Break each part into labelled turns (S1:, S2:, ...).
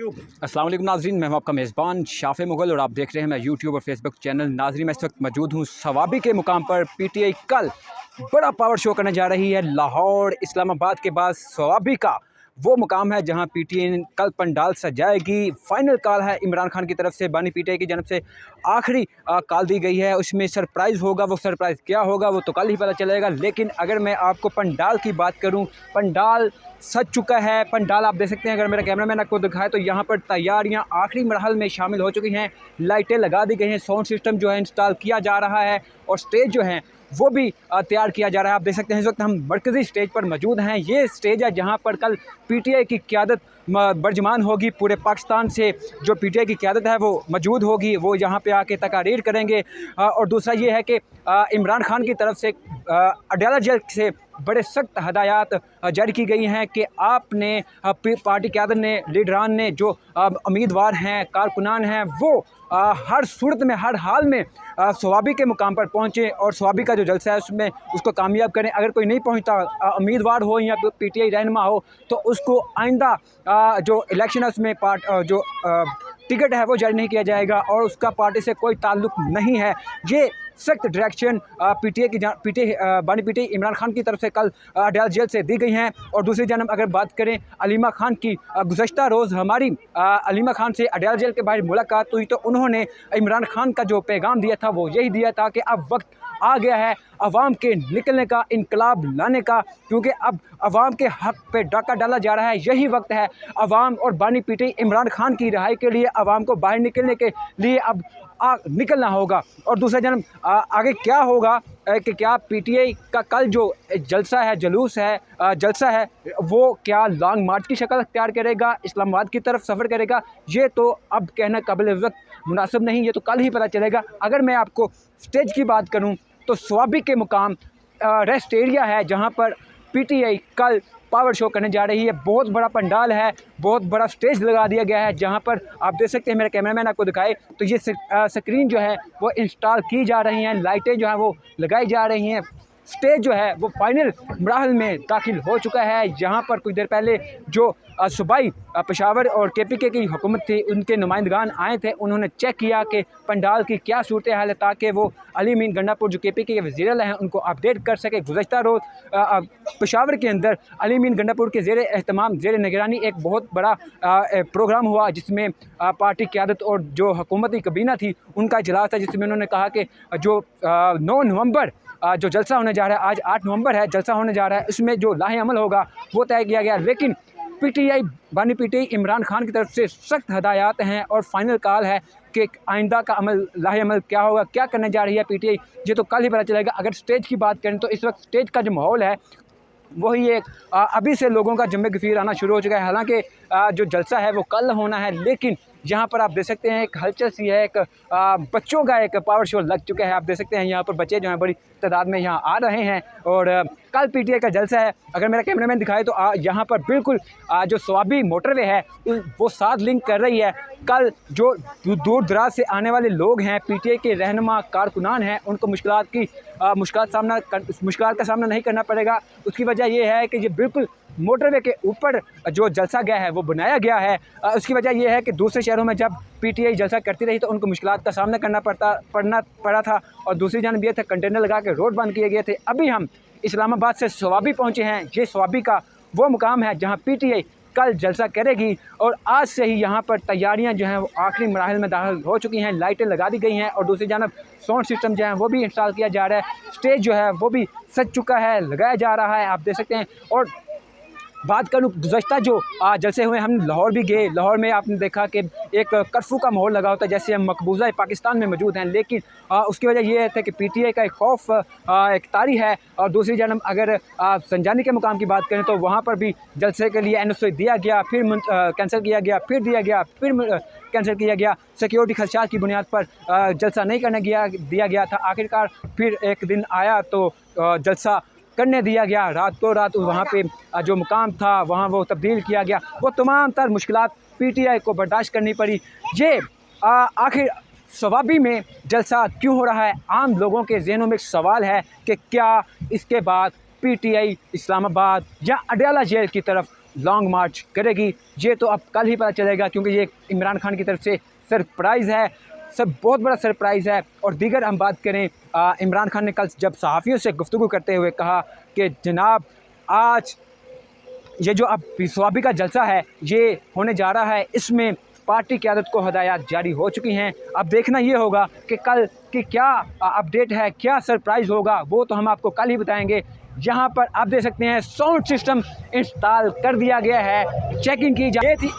S1: अस्सलाम वालेकुम नाज़रीन, मैं हूं आपका मेज़बान शाफ़े मुग़ल और आप देख रहे हैं मैं यूट्यूब और फेसबुक चैनल। नाज़रीन, मैं इस वक्त मौजूद हूं सवाबी के मुकाम पर। पीटीआई कल बड़ा पावर शो करने जा रही है। लाहौर इस्लामाबाद के बाद सवाबी का वो मुकाम है जहां पीटीआई कल पंडाल सजाएगी। फाइनल कॉल है इमरान खान की तरफ से, बानी पीटीआई की जानब से आखिरी कॉल दी गई है। उसमें सरप्राइज़ होगा, वो सरप्राइज़ क्या होगा वो तो कल ही पता चलेगा। लेकिन अगर मैं आपको पंडाल की बात करूं, पंडाल सज चुका है। पंडाल आप देख सकते हैं, अगर मेरा कैमरामैन आपको दिखाए तो यहाँ पर तैयारियाँ आखिरी मरहल में शामिल हो चुकी हैं। लाइटें लगा दी गई हैं, साउंड सिस्टम जो है इंस्टॉल किया जा रहा है और स्टेज जो है वो भी तैयार किया जा रहा है। आप देख सकते हैं इस वक्त हम मरकज़ी स्टेज पर मौजूद हैं। ये स्टेज है जहाँ पर कल पीटीआई की क़यादत बर्जमान होगी। पूरे पाकिस्तान से जो पीटीआई की क़यादत है वो मौजूद होगी, वो यहाँ पे आके तकारीर करेंगे। और दूसरा ये है कि इमरान खान की तरफ से अडयाला जेल से बड़े सख्त हदायत जारी की गई हैं कि आपने पार्टी क़यादत ने, लीडरान ने, जो उम्मीदवार हैं, कारकुनान हैं, वो हर सूरत में, हर हाल में सवाबी के मुकाम पर पहुँचें और सवाबी का जो जलसा है उसमें उसको कामयाब करें। अगर कोई नहीं पहुँचता, उम्मीदवार हो या पीटीआई रहनुमा हो, तो उसको आइंदा जो इलेक्शन है उसमें जो टिकट है वो जारी नहीं किया जाएगा और उसका पार्टी से कोई ताल्लुक़ नहीं है। ये सख्त डायरेक्शन बानी पीटीआई इमरान खान की तरफ से कल अडयाला जेल से दी गई हैं। और दूसरी जानब अगर बात करें अलीमा खान की, गुज़श्ता रोज़ हमारी अलीमा खान से अडयाला जेल के बाहर मुलाकात हुई तो उन्होंने इमरान खान का जो पैगाम दिया था वो यही दिया था कि अब वक्त आ गया है अवाम के निकलने का, इनकलाब लाने का, क्योंकि अब अवाम के हक़ पे डाका डाला जा रहा है। यही वक्त है अवाम और बानी पीटीआई इमरान खान की रिहाई के लिए, अवाम को बाहर निकलने के लिए अब निकलना होगा। और दूसरा जन्म आगे क्या होगा कि क्या पीटीआई का कल जो जलसा है, जुलूस है, जलसा है, वो क्या लॉन्ग मार्च की शक्ल अख्तियार करेगा, इस्लामाबाद की तरफ सफ़र करेगा, ये तो अब कहना काबिल वक्त मुनासिब नहीं, ये तो कल ही पता चलेगा। अगर मैं आपको स्टेज की बात करूँ तो सवाबी के मुकाम रेस्ट एरिया है जहाँ पर पीटीआई कल पावर शो करने जा रही है। बहुत बड़ा पंडाल है, बहुत बड़ा स्टेज लगा दिया गया है जहाँ पर आप देख सकते हैं, मेरा कैमरामैन आपको दिखाए तो ये स्क्रीन जो है वो इंस्टॉल की जा रही हैं, लाइटें जो हैं वो लगाई जा रही हैं। स्टेज जो है वो फाइनल मराहल में दाखिल हो चुका है। यहाँ पर कुछ देर पहले जो सूबाई पेशावर और केपीके की हुकूमत थी, उनके नुमाइंदगान आए थे, उन्होंने चेक किया कि पंडाल की क्या सूरत हाल है ताकि वो अली मीन गंडापुर जो केपीके के वज़ीर हैं उनको अपडेट कर सके। गुज़श्ता रोज़ पेशावर के अंदर अली मीन गंडापुर के ज़ेर एहतमाम, ज़ेर निगरानी एक बहुत बड़ा प्रोग्राम हुआ जिसमें पार्टी क़यादत और जो हुकूमती कबीना थी उनका इजलास था, जिसमें उन्होंने कहा कि जो 9 नवंबर जो जलसा होने जा रहा है, आज 8 नवंबर है, जलसा होने जा रहा है, उसमें जो लाहे अमल होगा वो तय किया गया। लेकिन पीटीआई बानी पीटीआई इमरान खान की तरफ से सख्त हदायत हैं और फाइनल कॉल है कि आइंदा का अमल, लाहे अमल क्या होगा, क्या करने जा रही है पीटीआई, ये तो कल ही पता चलेगा। अगर स्टेज की बात करें तो इस वक्त स्टेज का जो माहौल है वही एक अभी से लोगों का जम्मे गफीर आना शुरू हो चुका है। हालांकि जो जलसा है वो कल होना है, लेकिन यहाँ पर आप देख सकते हैं एक हलचल सी है, एक बच्चों का एक पावर शो लग चुका है। आप देख सकते हैं यहाँ पर बच्चे जो हैं बड़ी तादाद में यहाँ आ रहे हैं और कल पीटीआई का जलसा है। अगर मेरा कैमरामैन दिखाए तो यहाँ पर बिल्कुल जो सवाबी मोटरवे है वो साथ लिंक कर रही है। कल जो दूर दराज से आने वाले लोग हैं, पीटीआई के रहनुमा कारकुनान हैं, उनको मुश्किल का सामना नहीं करना पड़ेगा। उसकी वजह यह है कि ये बिल्कुल मोटरवे के ऊपर जो जलसा गया है वो बनाया गया है। उसकी वजह यह है कि दूसरे शहरों में जब पीटीआई जलसा करती रही तो उनको मुश्किलात का सामना करना पड़ा था और दूसरी जानब ये था कंटेनर लगा के रोड बंद किए गए थे। अभी हम इस्लामाबाद से सवाबी पहुँचे हैं। ये सवाबी का वो मुकाम है जहाँ पीटीआई कल जलसा करेगी और आज से ही यहाँ पर तैयारियाँ जो हैं वो आखिरी मराहल में दाखिल हो चुकी हैं। लाइटें लगा दी गई हैं और दूसरी जानब साउंड सिस्टम जो है वो भी इंस्टॉल किया जा रहा है। स्टेज जो है वो भी सज चुका है, लगाया जा रहा है, आप देख सकते हैं। और बात करूँ गुज़श्ता जो जलसे हुए, हम लाहौर भी गए। लाहौर में आपने देखा कि एक कर्फ्यू का माहौल लगा होता है, जैसे हम मकबूजा पाकिस्तान में मौजूद हैं, लेकिन उसकी वजह यह है कि पीटीआई का एक खौफ एक तारी है। और दूसरी जानब अगर संजानी के मुकाम की बात करें तो वहाँ पर भी जलसे के लिए एनओसी दिया गया, फिर कैंसिल किया गया, फिर दिया गया, फिर कैंसिल किया गया। सिक्योरिटी खदशात की बुनियाद पर जलसा नहीं करने दिया गया था। आखिरकार फिर एक दिन आया तो जलसा करने दिया गया। रातों रात वहाँ पे जो मुकाम था वहाँ वो तब्दील किया गया। वो तमाम तर मुश्किलात पीटीआई को बर्दाश्त करनी पड़ी। ये आखिर सवाबी में जलसा क्यों हो रहा है? आम लोगों के ज़हनों में एक सवाल है कि क्या इसके बाद पीटीआई इस्लामाबाद या अडयाला जेल की तरफ लॉन्ग मार्च करेगी, ये तो अब कल ही पता चलेगा, क्योंकि ये इमरान खान की तरफ से सरप्राइज़ है, सब बहुत बड़ा सरप्राइज़ है। और दीगर हम बात करें, इमरान खान ने कल जब सहाफ़ियों से गुफ्तगू करते हुए कहा कि जनाब आज ये जो अब स्वाबी का जलसा है ये होने जा रहा है, इसमें पार्टी क़यादत को हदायत जारी हो चुकी हैं। अब देखना ये होगा कि कल की क्या अपडेट है, क्या सरप्राइज़ होगा, वो तो हम आपको कल ही बताएंगे। यहाँ पर आप देख सकते हैं साउंड सिस्टम इंस्टॉल कर दिया गया है, चेकिंग की जा रही थी।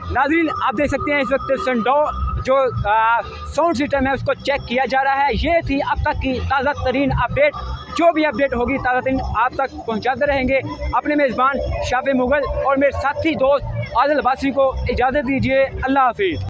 S1: नाज़रीन आप देख सकते हैं इस वक्त सनडो जो साउंड सिस्टम है उसको चेक किया जा रहा है। ये थी अब तक की ताज़ा तरीन अपडेट, जो भी अपडेट होगी ताज़ा तरीन आप तक पहुंचाते रहेंगे। अपने मेज़बान शाफे मुगल और मेरे साथी दोस्त आदिल अब्बासी को इजाज़त दीजिए। अल्लाह हाफिज़।